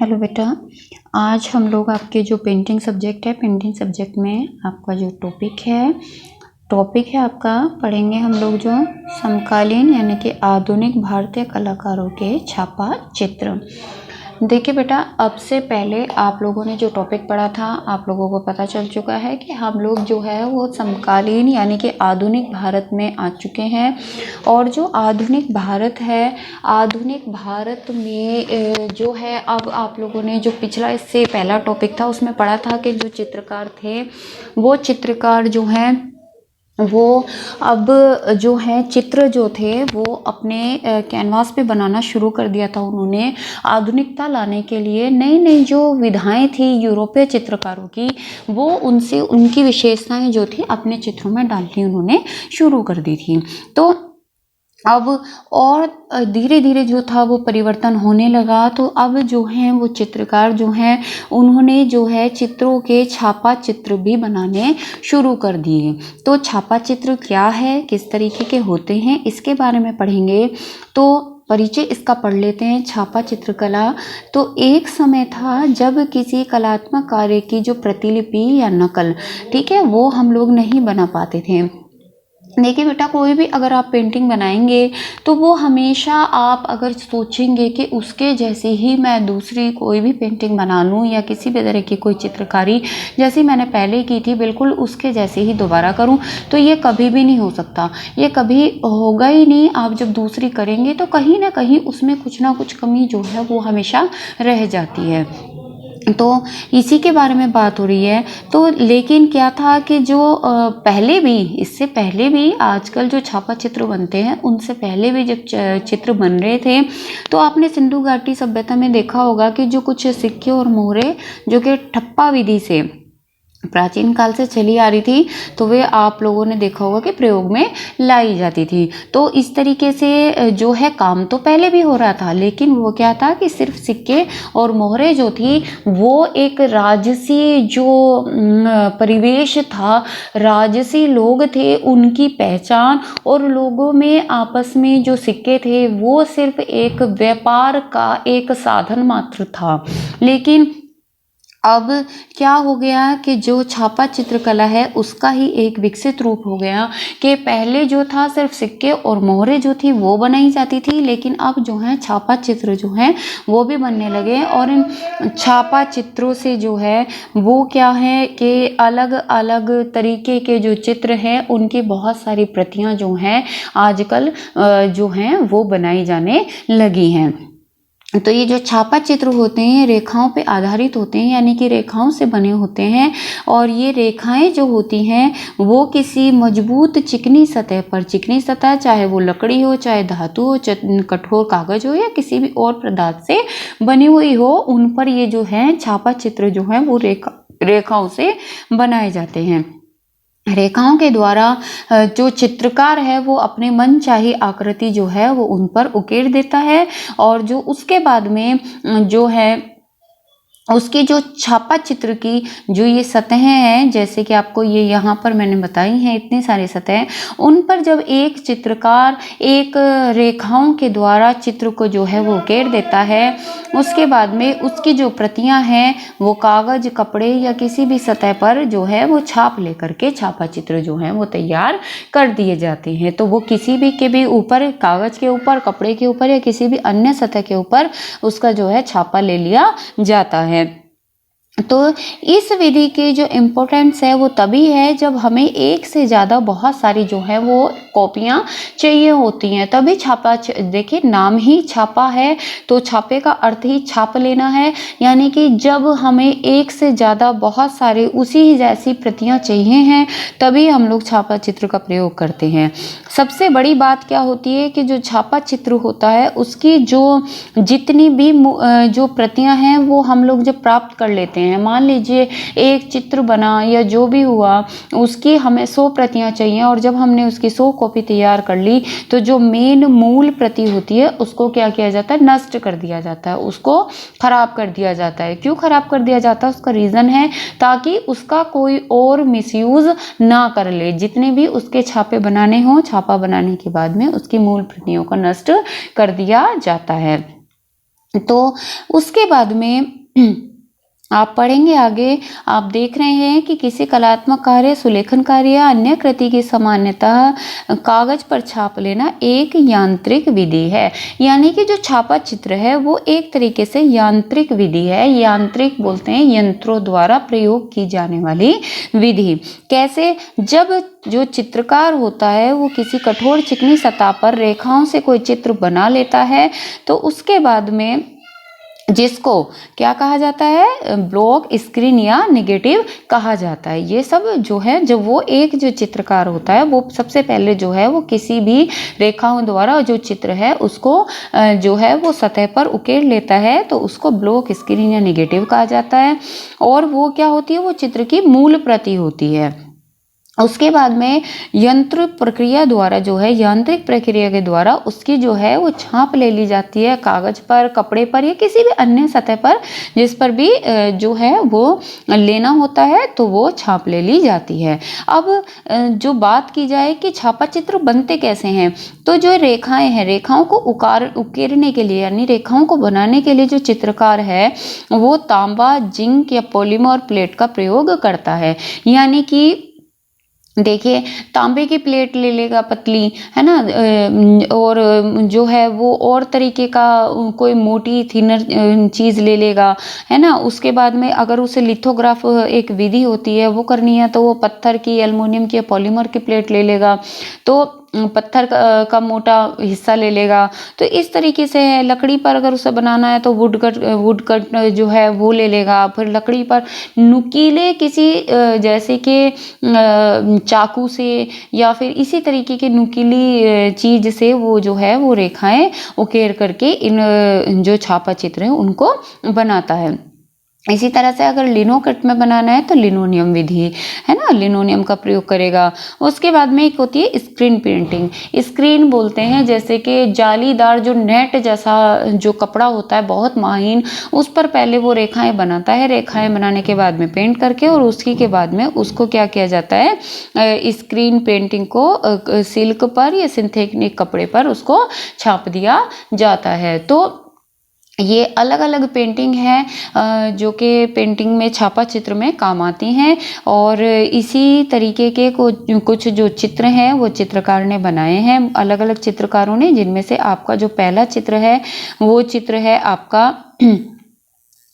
Hello बेटा, आज हम लोग आपके जो पेंटिंग सब्जेक्ट है, पेंटिंग सब्जेक्ट में आपका जो टॉपिक है आपका पढ़ेंगे हम लोग जो समकालीन यानी कि आधुनिक भारतीय कलाकारों के छापा चित्र। देखिए बेटा, अब से पहले आप लोगों ने जो टॉपिक पढ़ा था आप लोगों को पता चल चुका है कि हम लोग जो है वो समकालीन यानी कि आधुनिक भारत में आ चुके हैं। और जो आधुनिक भारत है, आधुनिक भारत में जो है, अब आप लोगों ने जो पिछला इससे पहला टॉपिक था उसमें पढ़ा था कि जो चित्रकार थे वो चित्रकार जो हैं वो अब जो है चित्र जो थे वो अपने कैनवास पे बनाना शुरू कर दिया था। उन्होंने आधुनिकता लाने के लिए नई नई जो विधाएं थी यूरोपीय चित्रकारों की, वो उनसे उनकी विशेषताएं जो थी अपने चित्रों में डालनी उन्होंने शुरू कर दी थी। तो अब और धीरे धीरे जो था वो परिवर्तन होने लगा। तो अब जो हैं वो चित्रकार जो हैं उन्होंने जो है चित्रों के छापा चित्र भी बनाने शुरू कर दिए। तो छापा चित्र क्या है, किस तरीके के होते हैं, इसके बारे में पढ़ेंगे। तो परिचय इसका पढ़ लेते हैं। छापा चित्रकला तो एक समय था जब किसी कलात्मक कार्य की जो प्रतिलिपि या नकल, ठीक है, वो हम लोग नहीं बना पाते थे। देखिए बेटा, कोई भी अगर आप पेंटिंग बनाएंगे तो वो हमेशा आप अगर सोचेंगे कि उसके जैसे ही मैं दूसरी कोई भी पेंटिंग बना लूँ या किसी भी तरह की कोई चित्रकारी जैसी मैंने पहले की थी बिल्कुल उसके जैसे ही दोबारा करूँ, तो ये कभी भी नहीं हो सकता, ये कभी होगा ही नहीं। आप जब दूसरी करेंगे तो कहीं ना कहीं उसमें कुछ ना कुछ कमी जो है वो हमेशा रह जाती है। तो इसी के बारे में बात हो रही है। तो लेकिन क्या था कि जो पहले भी, इससे पहले भी आजकल जो छापा चित्र बनते हैं उनसे पहले भी जब चित्र बन रहे थे तो आपने सिंधु घाटी सभ्यता में देखा होगा कि जो कुछ सिक्के और मोहरे जो कि ठप्पा विधि से प्राचीन काल से चली आ रही थी, तो वे आप लोगों ने देखा होगा कि प्रयोग में लाई जाती थी। तो इस तरीके से जो है काम तो पहले भी हो रहा था, लेकिन वो क्या था कि सिर्फ सिक्के और मोहरे जो थी वो एक राजसी जो परिवेश था, राजसी लोग थे उनकी पहचान, और लोगों में आपस में जो सिक्के थे वो सिर्फ एक व्यापार का एक साधन मात्र था। लेकिन अब क्या हो गया कि जो छापा चित्रकला है उसका ही एक विकसित रूप हो गया कि पहले जो था सिर्फ सिक्के और मोहरे जो थी वो बनाई जाती थी, लेकिन अब जो है छापा चित्र जो है वो भी बनने लगे। और इन छापा चित्रों से जो है वो क्या है कि अलग अलग तरीके के जो चित्र हैं उनकी बहुत सारी प्रतियां जो हैं आजकल जो हैं वो बनाई जाने लगी हैं। तो ये जो छापा चित्र होते हैं रेखाओं पे आधारित होते हैं, यानी कि रेखाओं से बने होते हैं। और ये रेखाएं जो होती हैं वो किसी मजबूत चिकनी सतह पर, चिकनी सतह चाहे वो लकड़ी हो, चाहे धातु हो, कठोर कागज हो या किसी भी और पदार्थ से बनी हुई हो, उन पर ये जो है छापा चित्र जो है वो रेखाओं से बनाए जाते हैं। रेखाओं के द्वारा जो चित्रकार है वो अपने मन चाही आकृति जो है वो उन पर उकेर देता है। और जो उसके बाद में जो है उसकी जो छापा चित्र की जो ये सतहें हैं, जैसे कि आपको ये यहाँ पर मैंने बताई हैं इतनी सारी सतहें, उन पर जब एक चित्रकार एक रेखाओं के द्वारा चित्र को जो है वो उकेर देता है, उसके बाद में उसकी जो प्रतियां हैं वो कागज, कपड़े या किसी भी सतह पर जो है वो छाप लेकर के छापा चित्र जो है वो तैयार कर दिए जाते हैं। तो वो किसी भी के भी ऊपर, कागज के ऊपर, कपड़े के ऊपर या किसी भी अन्य सतह के ऊपर उसका जो है छापा ले लिया जाता है। तो इस विधि की जो इम्पोर्टेंस है वो तभी है जब हमें एक से ज़्यादा बहुत सारी जो है वो कॉपियाँ चाहिए होती हैं, तभी छापा। देखिए, नाम ही छापा है तो छापे का अर्थ ही छाप लेना है, यानी कि जब हमें एक से ज़्यादा बहुत सारे उसी ही जैसी प्रतियाँ चाहिए हैं तभी हम लोग छापा चित्र का प्रयोग करते हैं। सबसे बड़ी बात क्या होती है कि जो छापा चित्र होता है उसकी जो जितनी भी जो प्रतियाँ हैं वो हम लोग जब प्राप्त कर लेते हैं, मान लीजिए एक चित्र बना या जो भी हुआ उसकी हमें 100 प्रतियां चाहिए, और जब हमने उसकी 100 कॉपी तैयार कर ली तो जो मेन मूल प्रति होती है उसको क्या किया जाता है, नष्ट कर दिया जाता है, उसको खराब कर दिया जाता है। क्यों खराब कर दिया जाता है, उसका रीज़न है ताकि उसका कोई और मिसयूज ना कर ले। जितने भी उसके छापे बनाने हों, छापा बनाने के बाद में उसकी मूल प्रतियों को नष्ट कर दिया जाता है। तो उसके बाद में आप पढ़ेंगे आगे, आप देख रहे हैं कि किसी कलात्मक कार्य, सुलेखन कार्य या अन्य कृति की सामान्यतः कागज पर छाप लेना एक यांत्रिक विधि है। यानी कि जो छापा चित्र है वो एक तरीके से यांत्रिक विधि है। यांत्रिक बोलते हैं यंत्रों द्वारा प्रयोग की जाने वाली विधि। कैसे? जब जो चित्रकार होता है वो किसी कठोर चिकनी सतह पर रेखाओं से कोई चित्र बना लेता है, तो उसके बाद में जिसको क्या कहा जाता है, ब्लॉक, स्क्रीन या नेगेटिव कहा जाता है। ये सब जो है, जब वो एक जो चित्रकार होता है वो सबसे पहले जो है वो किसी भी रेखाओं द्वारा जो चित्र है उसको जो है वो सतह पर उकेर लेता है, तो उसको ब्लॉक, स्क्रीन या नेगेटिव कहा जाता है। और वो क्या होती है, वो चित्र की मूल प्रति होती है। उसके बाद में यंत्र प्रक्रिया द्वारा जो है, यांत्रिक प्रक्रिया के द्वारा उसकी जो है वो छाप ले ली जाती है कागज पर, कपड़े पर या किसी भी अन्य सतह पर जिस पर भी जो है वो लेना होता है, तो वो छाप ले ली जाती है। अब जो बात की जाए कि छापा चित्र बनते कैसे हैं, तो जो रेखाएं हैं, रेखाओं को उकेरने के लिए यानी रेखाओं को बनाने के लिए जो चित्रकार है वो तांबा, जिंक या पॉलीमर प्लेट का प्रयोग करता है। यानी कि देखिए, तांबे की प्लेट ले लेगा पतली, है ना, और जो है वो और तरीके का कोई मोटी थिनर चीज़ ले लेगा, है ना। उसके बाद में अगर उसे लिथोग्राफ एक विधि होती है वो करनी है, तो वो पत्थर की, एल्युमिनियम की या पॉलीमर की प्लेट ले लेगा, तो पत्थर का मोटा हिस्सा ले लेगा। तो इस तरीके से है। लकड़ी पर अगर उसे बनाना है तो वुड कट जो है वो ले लेगा। फिर लकड़ी पर नुकीले किसी जैसे कि चाकू से या फिर इसी तरीके की नुकीली चीज से वो जो है वो रेखाएं उकेर करके इन जो छापा चित्र है उनको बनाता है। इसी तरह से अगर लिनोकट में बनाना है तो लिनोनियम विधि, है ना, लिनोनियम का प्रयोग करेगा। उसके बाद में एक होती है स्क्रीन पेंटिंग। स्क्रीन बोलते हैं जैसे कि जालीदार जो नेट जैसा जो कपड़ा होता है बहुत महीन, उस पर पहले वो रेखाएं बनाता है। रेखाएं बनाने के बाद में पेंट करके और उसी के बाद में उसको क्या किया जाता है, स्क्रीन पेंटिंग को सिल्क पर या सिंथेटिक कपड़े पर उसको छाप दिया जाता है। तो ये अलग अलग पेंटिंग है जो कि पेंटिंग में छापा चित्र में काम आती हैं। और इसी तरीके के कुछ जो चित्र हैं वो चित्रकार ने बनाए हैं, अलग अलग चित्रकारों ने, जिनमें से आपका जो पहला चित्र है वो चित्र है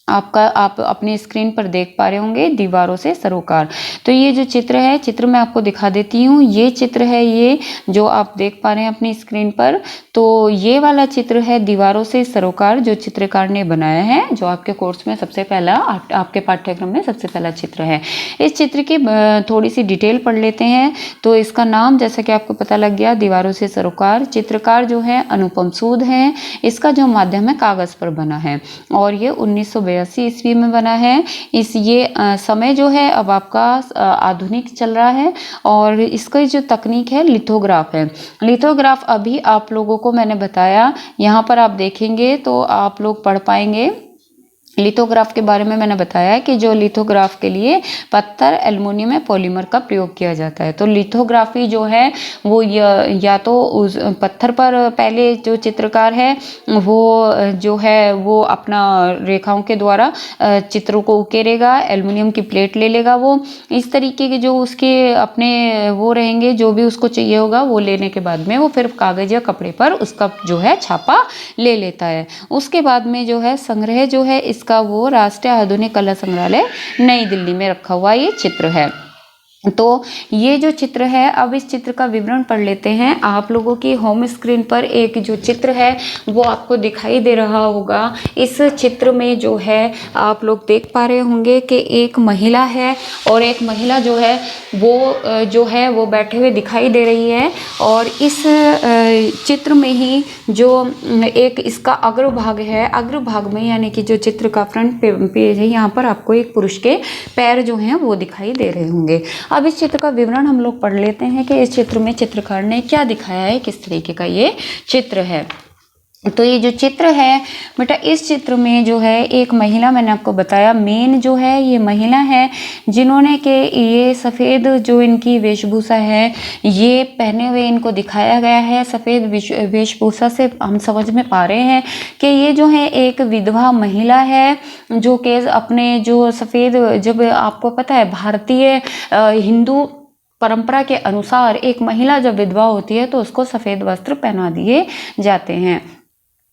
आपका आप अपनी स्क्रीन पर देख पा रहे होंगे, दीवारों से सरोकार। तो ये जो चित्र है, चित्र मैं आपको दिखा देती हूँ। ये चित्र है, ये जो आप देख पा रहे हैं अपनी स्क्रीन पर, तो ये वाला चित्र है दीवारों से सरोकार, जो चित्रकार ने बनाया है, जो आपके कोर्स में सबसे पहला, आपके पाठ्यक्रम में सबसे पहला चित्र है। इस चित्र की थोड़ी सी डिटेल पढ़ लेते हैं। तो इसका नाम जैसा कि आपको पता लग गया, दीवारों से सरोकार। चित्रकार जो है अनुपम सूद हैं। इसका जो माध्यम है कागज पर बना है और ये 1982 ईस्वी में बना है। ये समय जो है अब आपका आधुनिक चल रहा है और इसका जो तकनीक है लिथोग्राफ है। लिथोग्राफ अभी आप लोगों को मैंने बताया, यहाँ पर आप देखेंगे तो आप लोग पढ़ पाएंगे। लिथोग्राफ के बारे में मैंने बताया कि जो लिथोग्राफ के लिए पत्थर, एल्युमिनियम या पॉलीमर का प्रयोग किया जाता है। तो लिथोग्राफी जो है वो या तो उस पत्थर पर पहले जो चित्रकार है वो जो है वो अपना रेखाओं के द्वारा चित्रों को उकेरेगा, एल्युमिनियम की प्लेट ले लेगा, वो इस तरीके के जो उसके अपने वो रहेंगे, जो भी उसको चाहिए होगा वो लेने के बाद में वो फिर कागज या कपड़े पर उसका जो है छापा ले लेता है। उसके बाद में जो है संग्रह जो है का वो राष्ट्रीय आधुनिक कला संग्रहालय नई दिल्ली में रखा हुआ ये चित्र है। तो ये जो चित्र है, अब इस चित्र का विवरण पढ़ लेते हैं। आप लोगों की होम स्क्रीन पर एक जो चित्र है वो आपको दिखाई दे रहा होगा। इस चित्र में जो है आप लोग देख पा रहे होंगे कि एक महिला है और एक महिला जो है वो बैठे हुए दिखाई दे रही है। और इस चित्र में ही जो एक इसका अग्रभाग है, अग्रभाग में यानी कि जो चित्र का फ्रंट पेज है, यहाँ पर आपको एक पुरुष के पैर जो हैं वो दिखाई दे रहे होंगे। अब इस चित्र का विवरण हम लोग पढ़ लेते हैं कि इस चित्र में चित्रकार ने क्या दिखाया है, किस तरीके का ये चित्र है। तो ये जो चित्र है बेटा, इस चित्र में जो है एक महिला, मैंने आपको बताया मेन जो है ये महिला है जिन्होंने के ये सफ़ेद जो इनकी वेशभूषा है ये पहने हुए इनको दिखाया गया है। सफ़ेद वेशभूषा से हम समझ में पा रहे हैं कि ये जो है एक विधवा महिला है जो कि अपने जो सफ़ेद, जब आपको पता है भारतीय हिंदू परंपरा के अनुसार एक महिला जब विधवा होती है तो उसको सफ़ेद वस्त्र पहना दिए जाते हैं।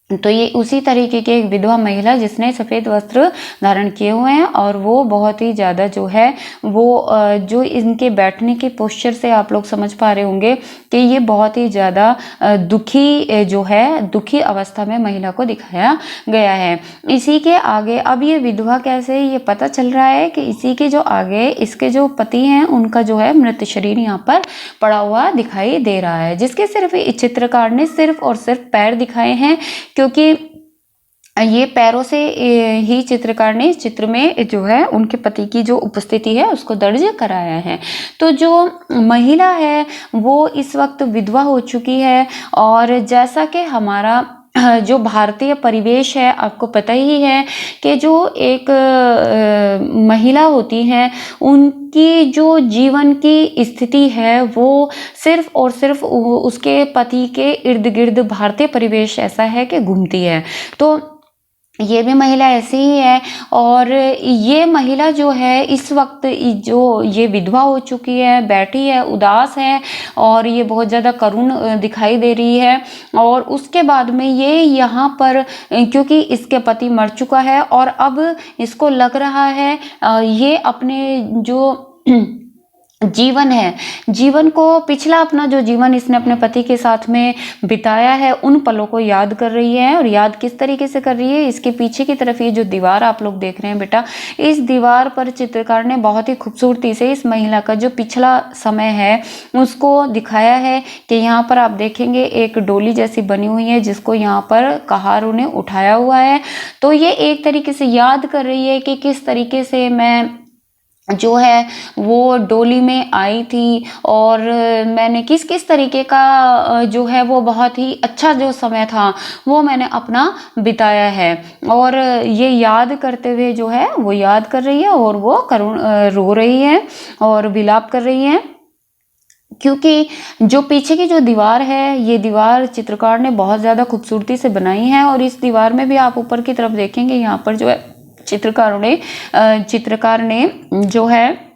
तो ये उसी तरीके की एक विधवा महिला जिसने सफ़ेद वस्त्र धारण किए हुए हैं और वो बहुत ही ज़्यादा जो है वो जो इनके बैठने के पोस्चर से आप लोग समझ पा रहे होंगे कि ये बहुत ही ज़्यादा दुखी जो है, दुखी अवस्था में महिला को दिखाया गया है। इसी के आगे अब ये विधवा कैसे, ये पता चल रहा है कि इसी के जो आगे इसके जो पति हैं उनका जो है मृत शरीर यहाँ पर पड़ा हुआ दिखाई दे रहा है, जिसके सिर्फ चित्रकार ने सिर्फ और सिर्फ पैर दिखाए हैं, क्योंकि ये पैरों से ही चित्रकार ने इस चित्र में जो है उनके पति की जो उपस्थिति है उसको दर्ज कराया है। तो जो महिला है वो इस वक्त विधवा हो चुकी है और जैसा कि हमारा जो भारतीय परिवेश है आपको पता ही है कि जो एक महिला होती हैं उनकी जो जीवन की स्थिति है वो सिर्फ और सिर्फ उसके पति के इर्द गिर्द भारतीय परिवेश ऐसा है कि घूमती है। तो ये भी महिला ऐसी ही है और ये महिला जो है इस वक्त जो ये विधवा हो चुकी है, बैठी है, उदास है और ये बहुत ज़्यादा करुण दिखाई दे रही है। और उसके बाद में ये यहाँ पर, क्योंकि इसके पति मर चुका है और अब इसको लग रहा है ये अपने जो जीवन है, जीवन को पिछला अपना जो जीवन इसने अपने पति के साथ में बिताया है उन पलों को याद कर रही है। और याद किस तरीके से कर रही है, इसके पीछे की तरफ ये जो दीवार आप लोग देख रहे हैं बेटा, इस दीवार पर चित्रकार ने बहुत ही खूबसूरती से इस महिला का जो पिछला समय है उसको दिखाया है कि यहाँ पर आप देखेंगे एक डोली जैसी बनी हुई है जिसको यहाँ पर कहारों ने उठाया हुआ है। तो ये एक तरीके से याद कर रही है कि किस तरीके से मैं जो है वो डोली में आई थी और मैंने किस किस तरीके का जो है वो बहुत ही अच्छा जो समय था वो मैंने अपना बिताया है। और ये याद करते हुए जो है वो याद कर रही है और वो रो रही है और विलाप कर रही है, क्योंकि जो पीछे की जो दीवार है ये दीवार चित्रकार ने बहुत ज़्यादा खूबसूरती से बनाई है। और इस दीवार में भी आप ऊपर की तरफ देखेंगे यहाँ पर जो है चित्रकार ने जो है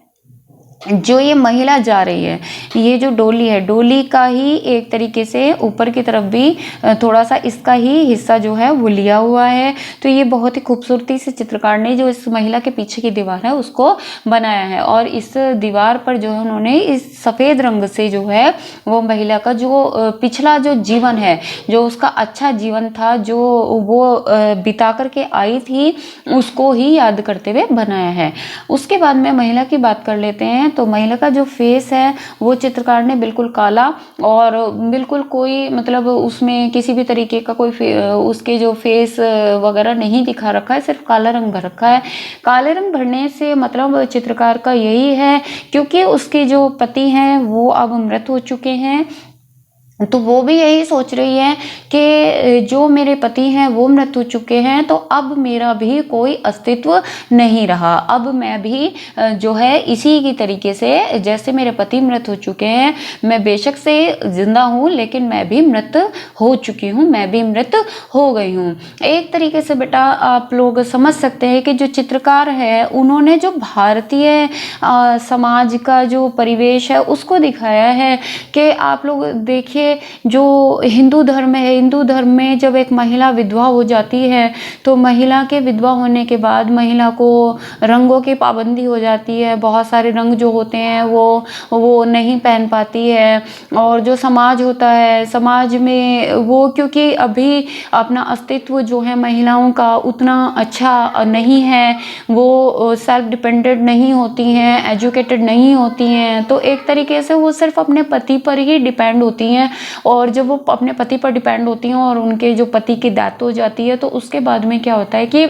जो ये महिला जा रही है, ये जो डोली है, डोली का ही एक तरीके से ऊपर की तरफ भी थोड़ा सा इसका ही हिस्सा जो है वो लिया हुआ है। तो ये बहुत ही खूबसूरती से चित्रकार ने जो इस महिला के पीछे की दीवार है उसको बनाया है। और इस दीवार पर जो है उन्होंने इस सफ़ेद रंग से जो है वो महिला का जो पिछला जो जीवन है, जो उसका अच्छा जीवन था जो वो बिता करके आई थी, उसको ही याद करते हुए बनाया है। उसके बाद में महिला की बात कर लेते हैं। तो महिला का जो फेस है वो चित्रकार ने बिल्कुल काला और बिल्कुल कोई मतलब उसमें किसी भी तरीके का कोई उसके जो फेस वगैरह नहीं दिखा रखा है, सिर्फ काला रंग भर रखा है। काले रंग भरने से मतलब चित्रकार का यही है क्योंकि उसके जो पति हैं वो अब मृत हो चुके हैं, तो वो भी यही सोच रही है कि जो मेरे पति हैं वो मृत हो चुके हैं तो अब मेरा भी कोई अस्तित्व नहीं रहा, अब मैं भी जो है इसी की तरीके से जैसे मेरे पति मृत हो चुके हैं, मैं बेशक से जिंदा हूँ लेकिन मैं भी मृत हो चुकी हूँ, मैं भी मृत हो गई हूँ। एक तरीके से बेटा आप लोग समझ सकते हैं कि जो चित्रकार है उन्होंने जो भारतीय समाज का जो परिवेश है उसको दिखाया है कि आप लोग देखिए जो हिंदू धर्म है, हिंदू धर्म में जब एक महिला विधवा हो जाती है तो महिला के विधवा होने के बाद महिला को रंगों की पाबंदी हो जाती है, बहुत सारे रंग जो होते हैं वो नहीं पहन पाती है। और जो समाज होता है, समाज में वो क्योंकि अभी अपना अस्तित्व जो है महिलाओं का उतना अच्छा नहीं है, वो सेल्फ डिपेंडेंट नहीं होती हैं, एजुकेटेड नहीं होती हैं, तो एक तरीके से वो सिर्फ अपने पति पर ही डिपेंड होती हैं। और जब वो अपने पति पर डिपेंड होती हैं और उनके जो पति की डेथ हो जाती है तो उसके बाद में क्या होता है कि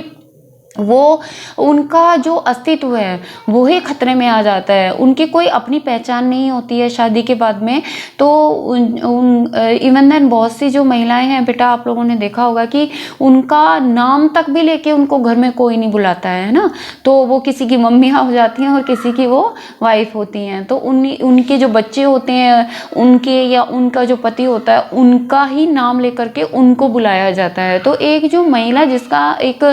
वो उनका जो अस्तित्व है वो ही खतरे में आ जाता है। उनकी कोई अपनी पहचान नहीं होती है शादी के बाद में। तो इवन देन बहुत सी जो महिलाएं हैं बेटा, आप लोगों ने देखा होगा कि उनका नाम तक भी लेके उनको घर में कोई नहीं बुलाता है ना। तो वो किसी की मम्मियाँ हो जाती हैं और किसी की वो वाइफ होती हैं। तो उनके जो बच्चे होते हैं उनके या उनका जो पति होता है उनका ही नाम लेकर के उनको बुलाया जाता है। तो एक जो महिला जिसका एक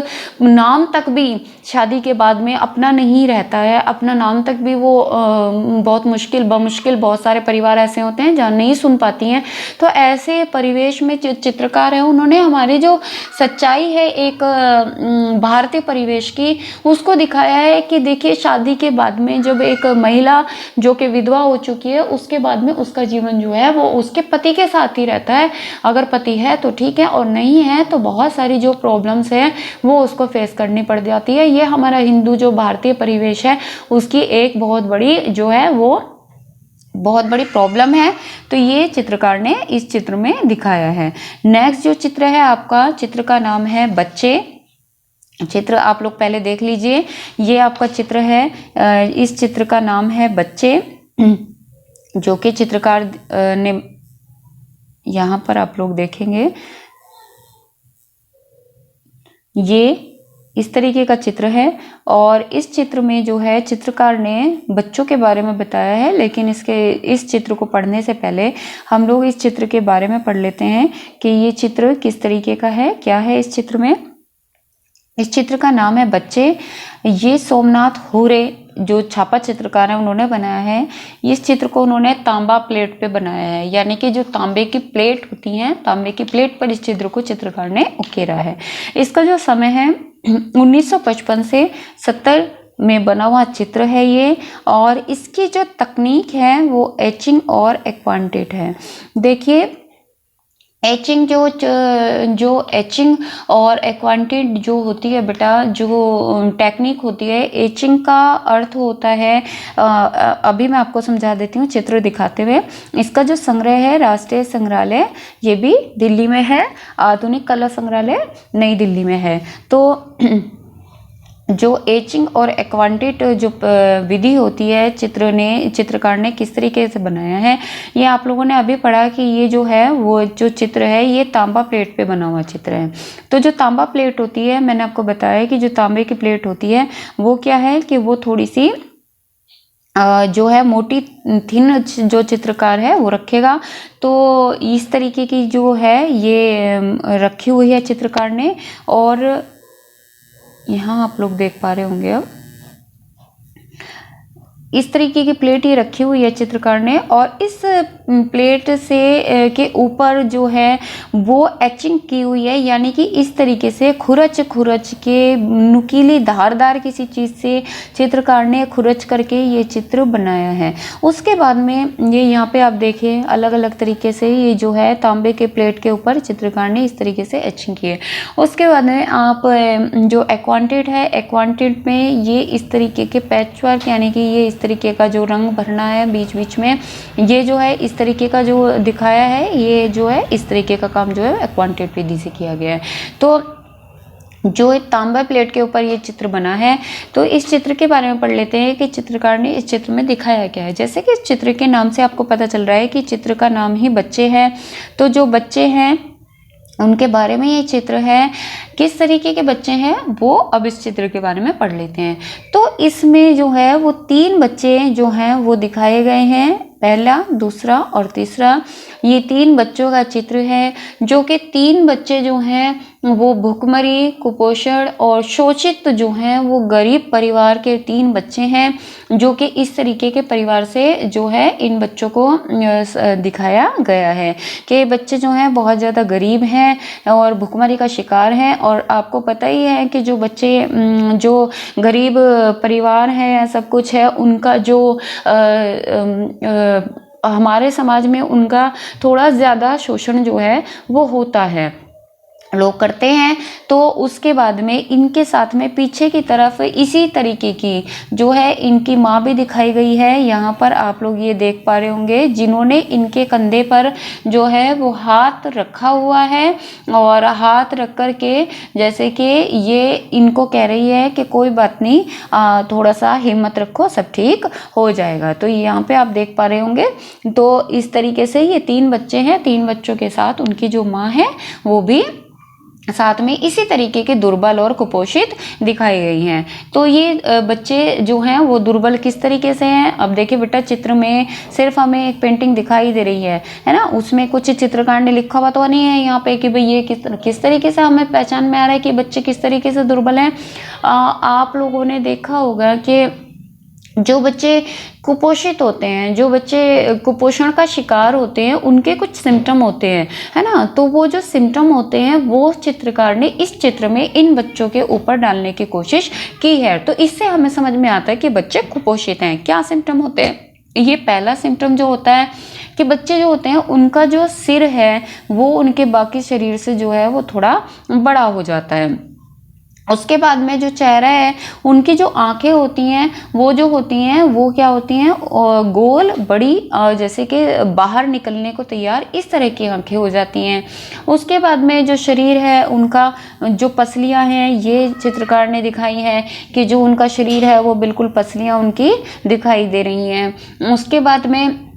नाम तक भी शादी के बाद में अपना नहीं रहता है, अपना नाम तक भी वो बहुत बमुश्किल बहुत सारे परिवार ऐसे होते हैं जहाँ नहीं सुन पाती हैं। तो ऐसे परिवेश में जो चित्रकार है उन्होंने हमारी जो सच्चाई है एक भारतीय परिवेश की उसको दिखाया है कि देखिए शादी के बाद में जब एक महिला जो कि विधवा हो चुकी है उसके बाद में उसका जीवन जो है वो उसके पति के साथ ही रहता है। अगर पति है तो ठीक है और नहीं है तो बहुत सारी जो प्रॉब्लम्स है वो उसको फेस करनी पड़ जाती है। ये हमारा हिंदू जो भारतीय परिवेश है उसकी एक बहुत बड़ी जो है वो बहुत बड़ी प्रॉब्लम है। तो ये चित्रकार ने इस चित्र में दिखाया है। नेक्स्ट जो चित्र है आपका, चित्र का नाम है बच्चे। चित्र आप लोग पहले देख लीजिए, ये आपका चित्र है। इस चित्र का नाम है बच्चे, जो कि चित्रकार ने यहाँ पर आप लोग देखेंगे ये इस तरीके का चित्र है। और इस चित्र में जो है चित्रकार ने बच्चों के बारे में बताया है। लेकिन इस चित्र को पढ़ने से पहले हम लोग इस चित्र के बारे में पढ़ लेते हैं कि ये चित्र किस तरीके का है, क्या है इस चित्र में। इस चित्र का नाम है बच्चे। ये सोमनाथ हुरे जो छापा चित्रकार है उन्होंने बनाया है। इस चित्र को उन्होंने तांबा प्लेट पे बनाया है, यानी कि जो तांबे की प्लेट होती हैं, तांबे की प्लेट पर इस चित्र को चित्रकार ने उकेरा है। इसका जो समय है 1955 से 70 में बना हुआ चित्र है ये। और इसकी जो तकनीक है वो एचिंग और एक्वांटेट है। देखिए एचिंग जो एचिंग और एक्वांटेट जो होती है बेटा, जो टेक्निक होती है, एचिंग का अर्थ होता है अभी मैं आपको समझा देती हूँ चित्र दिखाते हुए। इसका जो संग्रह है राष्ट्रीय संग्रहालय, ये भी दिल्ली में है। आधुनिक कला संग्रहालय नई दिल्ली में है। तो जो एचिंग और एक्वांटेट जो विधि होती है चित्रकार ने किस तरीके से बनाया है, ये आप लोगों ने अभी पढ़ा कि ये जो है वो जो चित्र है ये तांबा प्लेट पे बना हुआ चित्र है। तो जो तांबा प्लेट होती है, मैंने आपको बताया कि जो तांबे की प्लेट होती है वो क्या है कि वो थोड़ी सी जो है मोटी थिन जो चित्रकार है वो रखेगा। तो इस तरीके की जो है ये रखी हुई है चित्रकार ने। और यहाँ आप लोग देख पा रहे होंगे अब इस तरीके की प्लेट ही रखी हुई है चित्रकार ने। और इस प्लेट से के ऊपर जो है वो एचिंग की हुई है, यानी कि इस तरीके से खुरच के नुकीली धारदार किसी चीज़ से चित्रकार ने खुरच करके ये चित्र बनाया है। उसके बाद में ये यहाँ पे आप देखिए अलग अलग तरीके से ये जो है तांबे के प्लेट के ऊपर चित्रकार ने इस तरीके से एचिंग की है। उसके बाद में आप जो एक्वांटेट है, एक्वांटेट में ये इस तरीके के पैचवर्क, यानी कि ये इस तरीके का जो रंग भरना है बीच बीच में, ये जो है इस तरीके का जो दिखाया है, ये जो है इस तरीके का काम जो है एक्वांटेट विधि से किया गया है। तो जो एक तांबा प्लेट के ऊपर ये चित्र बना है, तो इस चित्र के बारे में पढ़ लेते हैं कि चित्रकार ने इस चित्र में दिखाया क्या है। जैसे कि इस चित्र के नाम से आपको पता चल रहा है कि चित्र का नाम ही बच्चे है। तो जो बच्चे हैं उनके बारे में ये चित्र है। किस तरीके के बच्चे हैं वो अब इस चित्र के बारे में पढ़ लेते हैं। तो इसमें जो है वो 3 बच्चे जो हैं वो दिखाए गए हैं, पहला, दूसरा और तीसरा। ये 3 बच्चों का चित्र है, जो कि 3 बच्चे जो हैं वो भुखमरी, कुपोषण और शोषित जो हैं वो गरीब परिवार के 3 बच्चे हैं, जो कि इस तरीके के परिवार से जो है इन बच्चों को दिखाया गया है कि बच्चे जो हैं बहुत ज़्यादा गरीब हैं और भुखमरी का शिकार हैं। और आपको पता ही है कि जो बच्चे जो गरीब परिवार हैं सब कुछ है, उनका जो हमारे समाज में उनका थोड़ा ज़्यादा शोषण जो है वो होता है। लोग करते हैं। तो उसके बाद में इनके साथ में पीछे की तरफ इसी तरीके की जो है इनकी माँ भी दिखाई गई है। यहाँ पर आप लोग ये देख पा रहे होंगे जिन्होंने इनके कंधे पर जो है वो हाथ रखा हुआ है, और हाथ रख कर के जैसे कि ये इनको कह रही है कि कोई बात नहीं, थोड़ा सा हिम्मत रखो, सब ठीक हो जाएगा। तो यहाँ पे आप देख पा रहे होंगे। तो इस तरीके से ये 3 बच्चे हैं, 3 बच्चों के साथ उनकी जो माँ है वो भी साथ में इसी तरीके के दुर्बल और कुपोषित दिखाई गई हैं। तो ये बच्चे जो हैं वो दुर्बल किस तरीके से हैं। अब देखिए बेटा, चित्र में सिर्फ हमें एक पेंटिंग दिखाई दे रही है ना, उसमें कुछ चित्रकार ने लिखा हुआ तो नहीं है यहाँ पे कि भाई ये किस तरीके से हमें पहचान में आ रहा है कि बच्चे किस तरीके से दुर्बल हैं। आप लोगों ने देखा होगा कि जो बच्चे कुपोषित होते हैं, जो बच्चे कुपोषण का शिकार होते हैं, उनके कुछ सिम्टम होते हैं, है ना। तो वो जो सिम्टम होते हैं वो चित्रकार ने इस चित्र में इन बच्चों के ऊपर डालने की कोशिश की है। तो इससे हमें समझ में आता है कि बच्चे कुपोषित हैं। क्या सिम्टम होते हैं? ये पहला सिम्टम जो होता है कि बच्चे जो होते हैं उनका जो सिर है वो उनके बाकी शरीर से जो है वो थोड़ा बड़ा हो जाता है। उसके बाद में जो चेहरा है, उनकी जो आंखें होती हैं वो जो होती हैं वो क्या होती हैं, गोल बड़ी, जैसे कि बाहर निकलने को तैयार, इस तरह की आंखें हो जाती हैं। उसके बाद में जो शरीर है उनका, जो पसलियां हैं, ये चित्रकार ने दिखाई है कि जो उनका शरीर है वो बिल्कुल पसलियां उनकी दिखाई दे रही हैं। उसके बाद में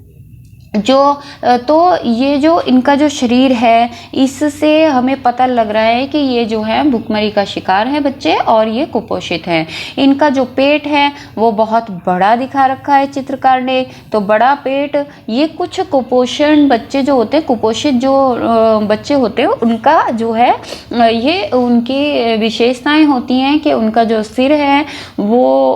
तो ये जो इनका जो शरीर है, इससे हमें पता लग रहा है कि ये जो है भुखमरी का शिकार है बच्चे, और ये कुपोषित है। इनका जो पेट है वो बहुत बड़ा दिखा रखा है चित्रकार ने। तो बड़ा पेट, ये कुछ कुपोषण बच्चे जो होते हैं, कुपोषित जो बच्चे होते हैं, उनका जो है ये उनकी विशेषताएं होती हैं कि उनका जो सिर है वो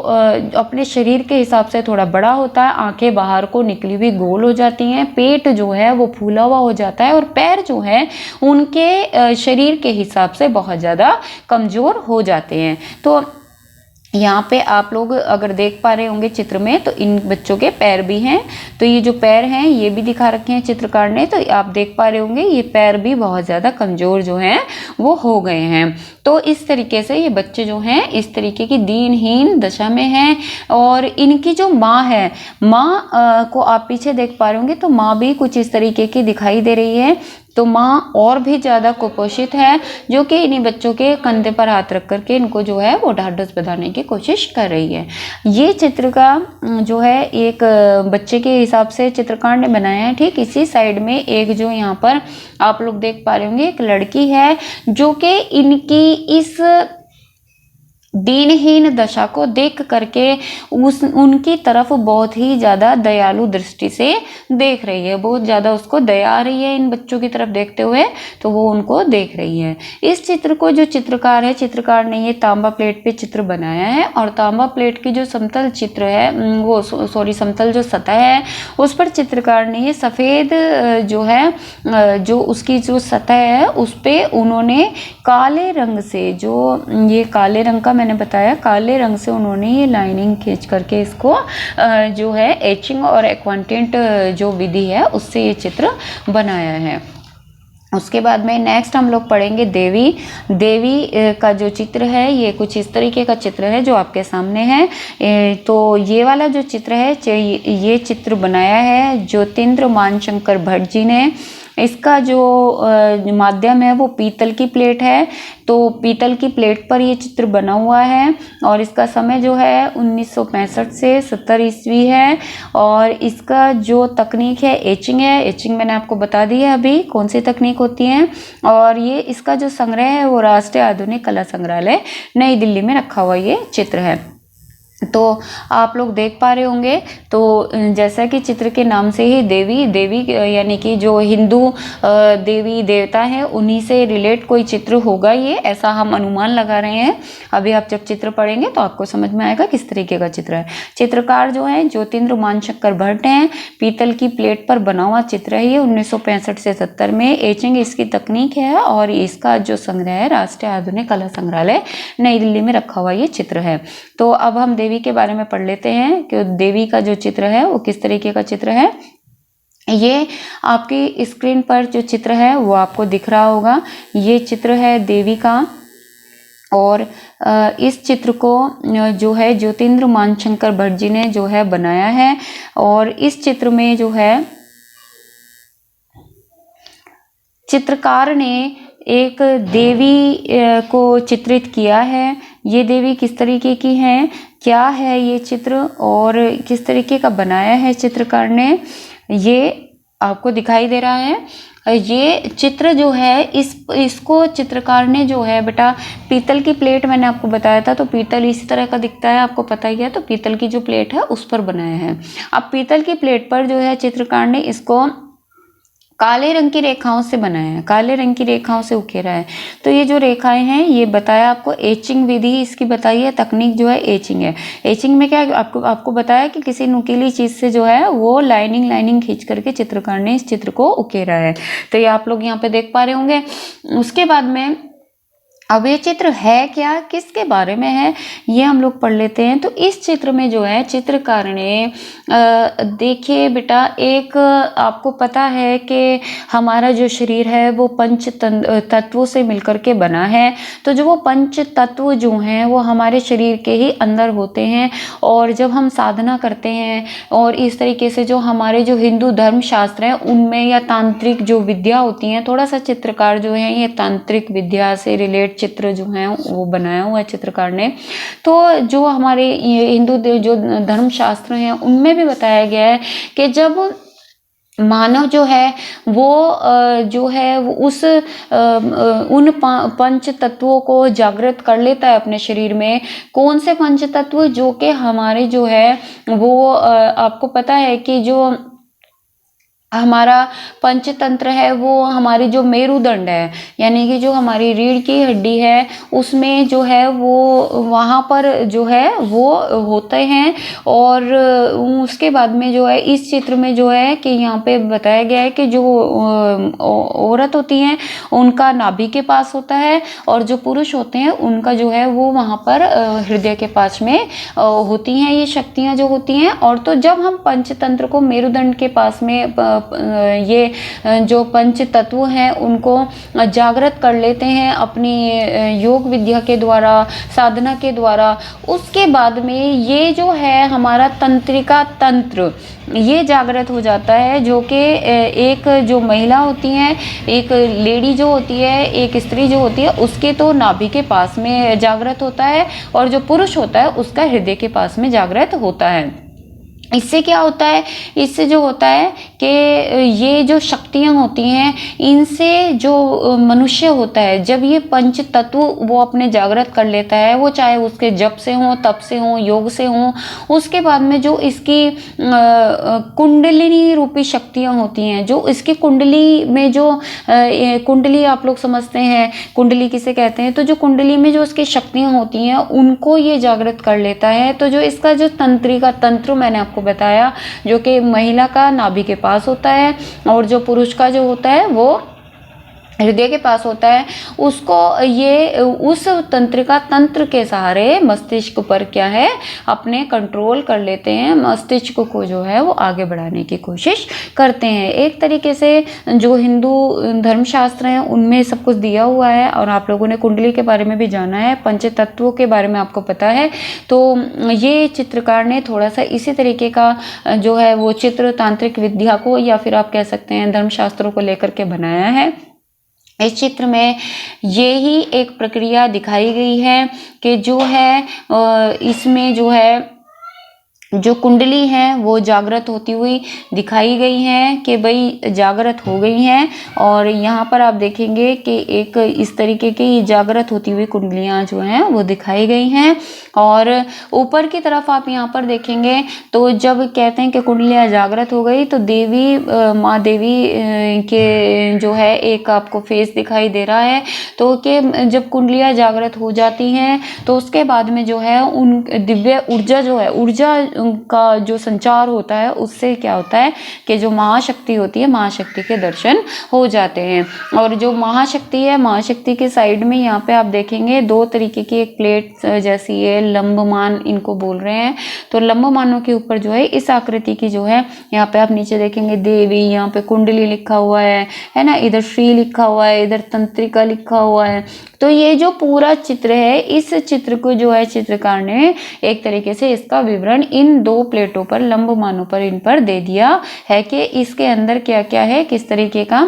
अपने शरीर के हिसाब से थोड़ा बड़ा होता है, आंखें बाहर को निकली हुई गोल हो जाती हैं, पेट जो है वो फूला हुआ हो जाता है, और पैर जो है उनके शरीर के हिसाब से बहुत ज़्यादा कमज़ोर हो जाते हैं। तो यहाँ पे आप लोग अगर देख पा रहे होंगे चित्र में, तो इन बच्चों के पैर भी हैं। तो ये जो पैर हैं ये भी दिखा रखे हैं चित्रकार ने। तो आप देख पा रहे होंगे ये पैर भी बहुत ज़्यादा कमज़ोर जो हैं वो हो गए हैं। तो इस तरीके से ये बच्चे जो हैं इस तरीके की दीनहीन दशा में हैं। और इनकी जो माँ है, माँ को आप पीछे देख पा रहे होंगे, तो माँ भी कुछ इस तरीके की दिखाई दे रही है। तो माँ और भी ज़्यादा कुपोषित है, जो कि इन्हीं बच्चों के कंधे पर हाथ रख करके इनको जो है वो ढाढ़स बंधाने की कोशिश कर रही है। ये चित्र का जो है एक बच्चे के हिसाब से चित्रकार ने बनाया है। ठीक इसी साइड में एक जो यहाँ पर आप लोग देख पा रहे होंगे, एक लड़की है जो कि इनकी इस दीनहीन दशा को देख करके उनकी तरफ बहुत ही ज़्यादा दयालु दृष्टि से देख रही है, बहुत ज़्यादा उसको दया आ रही है इन बच्चों की तरफ देखते हुए, तो वो उनको देख रही है। इस चित्र को जो चित्रकार है, चित्रकार ने ये तांबा प्लेट पे चित्र बनाया है, और तांबा प्लेट की जो समतल चित्र है वो समतल जो सतह है उस पर चित्रकार ने ये सफ़ेद जो है जो उसकी जो सतह है उस पर उन्होंने काले रंग से, जो ये काले रंग का मैंने बताया, काले रंग से उन्होंने ये लाइनिंग खींच करके इसको जो है एचिंग और एक्वांटेंट जो विधि है उससे ये चित्र बनाया है। उसके बाद में नेक्स्ट हम लोग पढ़ेंगे देवी। देवी का जो चित्र है ये कुछ इस तरीके का चित्र है जो आपके सामने है। तो ये वाला जो चित्र है, ये चित्र बनाया है ज्योतिन्द्र मानशंकर भट्ट जी ने। इसका जो माध्यम है वो पीतल की प्लेट है। तो पीतल की प्लेट पर ये चित्र बना हुआ है, और इसका समय जो है 1965 से 70 ईस्वी है। और इसका जो तकनीक है एचिंग है। एचिंग मैंने आपको बता दी है अभी कौन सी तकनीक होती है। और ये इसका जो संग्रह है वो राष्ट्रीय आधुनिक कला संग्रहालय नई दिल्ली में रखा हुआ ये चित्र है। तो आप लोग देख पा रहे होंगे, तो जैसा कि चित्र के नाम से ही देवी यानी कि जो हिंदू देवी देवता है उन्हीं से रिलेट कोई चित्र होगा ये, ऐसा हम अनुमान लगा रहे हैं। अभी आप जब चित्र पढ़ेंगे तो आपको समझ में आएगा किस तरीके का चित्र है। चित्रकार जो है ज्योतिन्द्र मानशंकर भट्ट हैं। पीतल की प्लेट पर बना हुआ चित्र है ये 1965 से 70 में। एचिंग इसकी तकनीक है, और इसका जो संग्रह है राष्ट्रीय आधुनिक कला संग्रहालय नई दिल्ली में रखा हुआ ये चित्र है। तो अब हम देवी के बारे में पढ़ लेते हैं कि देवी का जो चित्र है वो किस तरीके का चित्र है। ये आपकी स्क्रीन पर जो चित्र है वो आपको दिख रहा होगा। ये चित्र है देवी का, और इस चित्र को जो है ज्योतिन्द्र मानशंकर भट्ट जी ने जो है बनाया है। और इस चित्र में जो है चित्रकार ने एक देवी को चित्रित किया है। ये देवी किस तरीके की है, क्या है ये चित्र और किस तरीके का बनाया है चित्रकार ने, ये आपको दिखाई दे रहा है। ये चित्र जो है इसको चित्रकार ने जो है बेटा पीतल की प्लेट, मैंने आपको बताया था, तो पीतल इसी तरह का दिखता है, आपको पता ही है, तो पीतल की जो प्लेट है उस पर बनाया है। अब पीतल की प्लेट पर जो है चित्रकार ने इसको काले रंग की रेखाओं से बनाया है, काले रंग की रेखाओं से उकेरा है। तो ये जो रेखाएं हैं ये बताया आपको, एचिंग विधि इसकी बताई है, तकनीक जो है एचिंग है। एचिंग में क्या आपको बताया कि किसी नुकीली चीज से जो है वो लाइनिंग खींच करके चित्रकार ने इस चित्र को उकेरा है। तो ये आप लोग यहाँ पे देख पा रहे होंगे। उसके बाद में अब ये चित्र है क्या, किसके बारे में है, ये हम लोग पढ़ लेते हैं। तो इस चित्र में जो है चित्रकार ने देखिए बेटा, एक आपको पता है कि हमारा जो शरीर है वो पंच तत्वों से मिलकर के बना है। तो जो वो पंच तत्व जो हैं वो हमारे शरीर के ही अंदर होते हैं। और जब हम साधना करते हैं और इस तरीके से जो हमारे जो हिंदू धर्म शास्त्र हैं उनमें या तांत्रिक जो विद्या होती हैं, थोड़ा सा चित्रकार जो है ये तांत्रिक विद्या से रिलेट चित्र जो है वो बनाया हुआ है चित्रकार ने। तो जो हमारे हिंदू जो धर्म शास्त्र हैं उनमें भी बताया गया है कि जब मानव जो है वो जो है वो उन पंच तत्वों को जागृत कर लेता है अपने शरीर में। कौन से पंच तत्व, जो कि हमारे जो है वो आपको पता है कि जो हमारा पंचतंत्र है वो हमारी जो मेरुदंड है, यानी कि जो हमारी रीढ़ की हड्डी है उसमें जो है वो वहाँ पर जो है वो होते हैं। और उसके बाद में जो है इस चित्र में जो है कि यहाँ पे बताया गया है कि जो औरत होती हैं उनका नाभि के पास होता है, और जो पुरुष होते हैं उनका जो है वो वहाँ पर हृदय के पास में होती हैं ये शक्तियाँ जो होती हैं। और तो जब हम पंचतंत्र को मेरुदंड के पास में ये जो पंच तत्व हैं उनको जागृत कर लेते हैं अपनी योग विद्या के द्वारा, साधना के द्वारा, उसके बाद में ये जो है हमारा तंत्रिका तंत्र ये जागृत हो जाता है। जो कि एक जो महिला होती हैं, एक लेडी जो होती है, एक स्त्री जो होती है, उसके तो नाभि के पास में जागृत होता है, और जो पुरुष होता है उसका हृदय के पास में जागृत होता है। इससे क्या होता है, इससे जो होता है कि ये जो शक्तियाँ होती हैं इनसे जो मनुष्य होता है, जब ये पंच तत्व वो अपने जागृत कर लेता है, वो चाहे उसके जप से हो, तप से हो, योग से हो, उसके बाद में जो इसकी कुंडलिनी रूपी शक्तियाँ होती हैं, जो इसकी कुंडली में जो कुंडली आप लोग समझते हैं कुंडली किसे कहते हैं, तो जो कुंडली में जो इसकी शक्तियाँ होती हैं उनको ये जागृत कर लेता है। तो जो इसका जो तंत्रिका तंत्र मैंने आपको बताया, जो कि महिला का नाभि के पास होता है और जो पुरुष का जो होता है वो हृदय के पास होता है, उसको ये उस तंत्रिका तंत्र के सहारे मस्तिष्क पर क्या है अपने कंट्रोल कर लेते हैं, मस्तिष्क को जो है वो आगे बढ़ाने की कोशिश करते हैं। एक तरीके से जो हिंदू धर्मशास्त्र हैं उनमें सब कुछ दिया हुआ है, और आप लोगों ने कुंडली के बारे में भी जाना है, पंच तत्वों के बारे में आपको पता है। तो ये चित्रकार ने थोड़ा सा इसी तरीके का जो है वो चित्र तांत्रिक विद्या को या फिर आप कह सकते हैं धर्मशास्त्रों को लेकर के बनाया है। इस चित्र में ये ही एक प्रक्रिया दिखाई गई है कि जो है इसमें जो है जो कुंडली है वो जागृत होती हुई दिखाई गई है कि भाई जागृत हो गई हैं। और यहाँ पर आप देखेंगे कि एक इस तरीके की जागृत होती हुई कुंडलियाँ जो हैं वो दिखाई गई हैं। और ऊपर की तरफ आप यहाँ पर देखेंगे तो जब कहते हैं कि कुंडलियाँ जागृत हो गई, तो देवी माँ देवी के जो है एक आपको फेस दिखाई दे रहा है। तो कि जब कुंडलियाँ जागृत हो जाती हैं तो उसके बाद में जो है उन दिव्य ऊर्जा जो है, ऊर्जा का जो संचार होता है उससे क्या होता है कि जो महाशक्ति होती है, महाशक्ति के दर्शन हो जाते हैं। और जो महाशक्ति है, महाशक्ति के साइड में यहाँ पे आप देखेंगे दो तरीके की एक प्लेट जैसी है, लंबमान इनको बोल रहे हैं। तो लंबमानों के ऊपर जो है इस आकृति की जो है, यहाँ पे आप नीचे देखेंगे देवी, यहाँ पे कुंडली लिखा हुआ है ना, इधर श्री लिखा हुआ है, इधर तंत्रिका लिखा हुआ है। तो ये जो पूरा चित्र है, इस चित्र को जो है चित्रकार ने एक तरीके से इसका विवरण इन दो प्लेटों पर, लंबमानों पर, इन पर दे दिया है कि इसके अंदर क्या क्या है, किस तरीके का,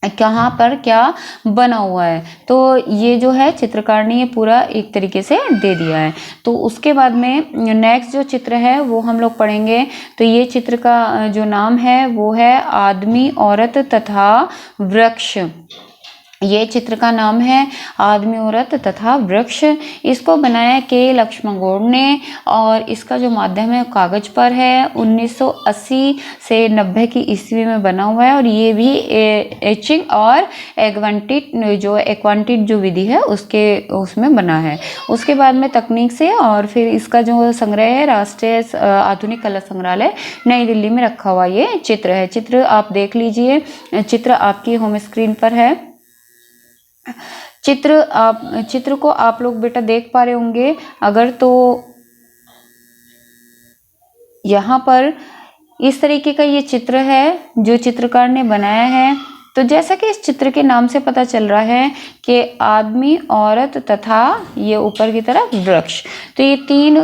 कहाँ पर क्या बना हुआ है। तो ये जो है चित्रकार ने ये पूरा एक तरीके से दे दिया है। तो उसके बाद में नेक्स्ट जो चित्र है वो हम लोग पढ़ेंगे। तो ये चित्र का जो नाम है वो है आदमी, औरत तथा वृक्ष। ये चित्र का नाम है आदमी, औरत तथा वृक्ष। इसको बनाया के लक्ष्मण गौड़ ने, और इसका जो माध्यम है कागज पर है। 1980 से 90 की ईस्वी में बना हुआ है, और ये भी एचिंग और एक्वांटिट जो विधि है उसमें बना है। उसके बाद में तकनीक से, और फिर इसका जो संग्रह है राष्ट्रीय आधुनिक कला संग्रहालय नई दिल्ली में रखा हुआ ये चित्र है। चित्र आप देख लीजिए, चित्र आपकी होम स्क्रीन पर है। चित्र को आप लोग बेटा देख पा रहे होंगे अगर, तो यहाँ पर इस तरीके का ये चित्र है जो चित्रकार ने बनाया है। तो जैसा कि इस चित्र के नाम से पता चल रहा है कि आदमी, औरत तथा ये ऊपर की तरफ वृक्ष, तो ये तीन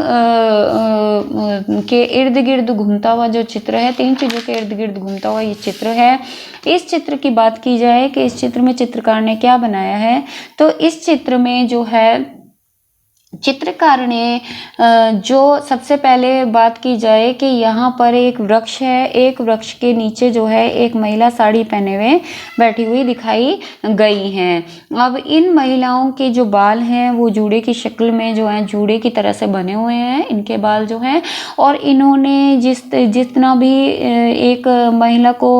के इर्द गिर्द घूमता हुआ जो चित्र है, तीन चीज़ों के इर्द गिर्द घूमता हुआ ये चित्र है। इस चित्र की बात की जाए कि इस चित्र में चित्रकार ने क्या बनाया है, तो इस चित्र में जो है चित्रकार ने जो सबसे पहले बात की जाए कि यहाँ पर एक वृक्ष है, एक वृक्ष के नीचे जो है एक महिला साड़ी पहने हुए बैठी हुई दिखाई गई हैं। अब इन महिलाओं के जो बाल हैं वो जूड़े की शक्ल में जो है जूड़े की तरह से बने हुए हैं इनके बाल जो हैं, और इन्होंने जितना भी एक महिला को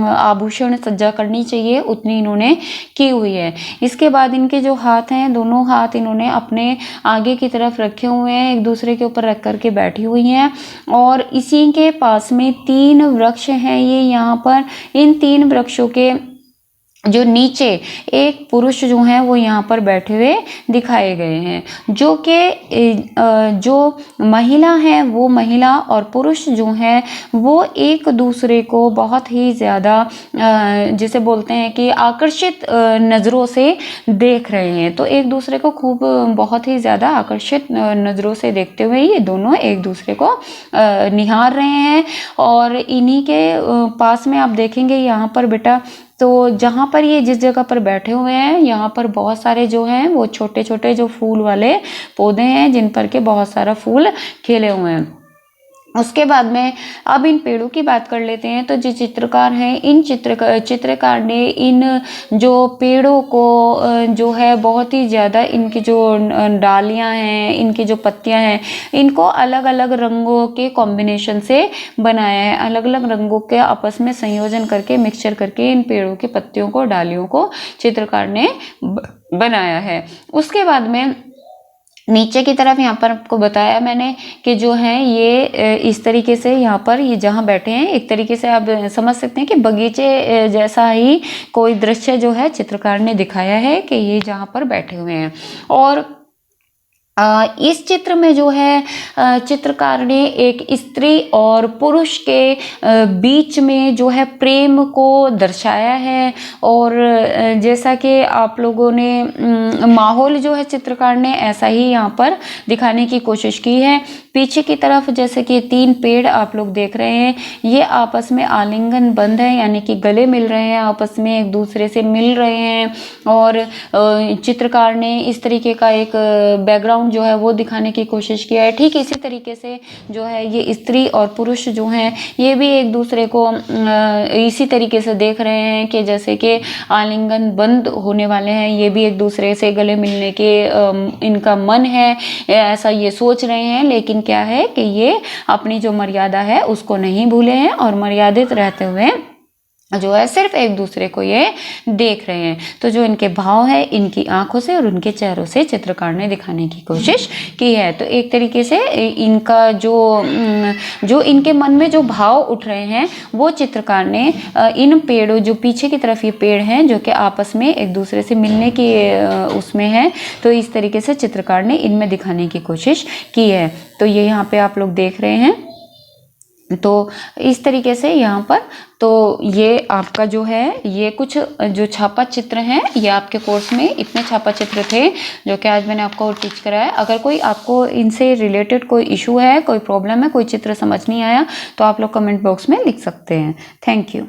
आभूषण सज्जा करनी चाहिए उतनी इन्होंने की हुई है। इसके बाद इनके जो हाथ हैं, दोनों हाथ इन्होंने अपने आगे की तरफ रखे हुए हैं, एक दूसरे के ऊपर रख करके बैठी हुई हैं, और इसी के पास में तीन वृक्ष हैं। ये यहाँ पर इन तीन वृक्षों के जो नीचे एक पुरुष जो हैं वो यहाँ पर बैठे हुए दिखाए गए हैं, जो कि जो महिला है वो महिला और पुरुष जो हैं वो एक दूसरे को बहुत ही ज़्यादा जिसे बोलते हैं कि आकर्षित नज़रों से देख रहे हैं। तो एक दूसरे को खूब बहुत ही ज़्यादा आकर्षित नज़रों से देखते हुए ये दोनों एक दूसरे को निहार रहे हैं। और इन्हीं के पास में आप देखेंगे यहाँ पर बेटा, तो जहाँ पर ये जिस जगह पर बैठे हुए हैं यहाँ पर बहुत सारे जो हैं वो छोटे छोटे जो फूल वाले पौधे हैं जिन पर के बहुत सारा फूल खिले हुए हैं। उसके बाद में अब इन पेड़ों की बात कर लेते हैं। तो जो चित्रकार हैं, इन चित्रकार ने इन जो पेड़ों को जो है बहुत ही ज़्यादा इनकी जो डालियां हैं, इनकी जो पत्तियां हैं, इनको अलग अलग रंगों के कॉम्बिनेशन से बनाया है। अलग अलग रंगों के आपस में संयोजन करके, मिक्सचर करके इन पेड़ों की पत्तियों को, डालियों को चित्रकार ने बनाया है। उसके बाद में नीचे की तरफ यहाँ पर आपको बताया मैंने कि जो है ये इस तरीके से यहाँ पर ये जहाँ बैठे हैं एक तरीके से आप समझ सकते हैं कि बगीचे जैसा ही कोई दृश्य जो है चित्रकार ने दिखाया है कि ये जहाँ पर बैठे हुए हैं। और इस चित्र में जो है चित्रकार ने एक स्त्री और पुरुष के बीच में जो है प्रेम को दर्शाया है। और जैसा कि आप लोगों ने माहौल जो है चित्रकार ने ऐसा ही यहाँ पर दिखाने की कोशिश की है। पीछे की तरफ जैसे कि तीन पेड़ आप लोग देख रहे हैं, ये आपस में आलिंगन बंद है, यानी कि गले मिल रहे हैं, आपस में एक दूसरे से मिल रहे हैं। और चित्रकार ने इस तरीके का एक बैकग्राउंड जो है वो दिखाने की कोशिश किया है। ठीक इसी तरीके से जो है ये स्त्री और पुरुष जो हैं ये भी एक दूसरे को इसी तरीके से देख रहे हैं कि जैसे कि आलिंगन बंद होने वाले हैं, ये भी एक दूसरे से गले मिलने के इनका मन है, ऐसा ये सोच रहे हैं। लेकिन क्या है कि ये अपनी जो मर्यादा है उसको नहीं भूले हैं और मर्यादित रहते हुए जो है सिर्फ एक दूसरे को ये देख रहे हैं। तो जो इनके भाव है इनकी आंखों से और उनके चेहरों से चित्रकार ने दिखाने की कोशिश की है। तो एक तरीके से इनका जो इनके मन में जो भाव उठ रहे हैं वो चित्रकार ने इन पेड़ों, जो पीछे की तरफ ये पेड़ हैं जो कि आपस में एक दूसरे से मिलने की उसमें है, तो इस तरीके से चित्रकार ने इनमें दिखाने की कोशिश की है। तो ये यहाँ पे आप लोग देख रहे हैं। तो इस तरीके से यहाँ पर तो ये आपका जो है ये कुछ जो छापा चित्र हैं, ये आपके कोर्स में इतने छापा चित्र थे जो कि आज मैंने आपको टीच कराया। अगर कोई आपको इनसे रिलेटेड कोई इशू है, कोई प्रॉब्लम है, कोई चित्र समझ नहीं आया, तो आप लोग कमेंट बॉक्स में लिख सकते हैं। Thank you.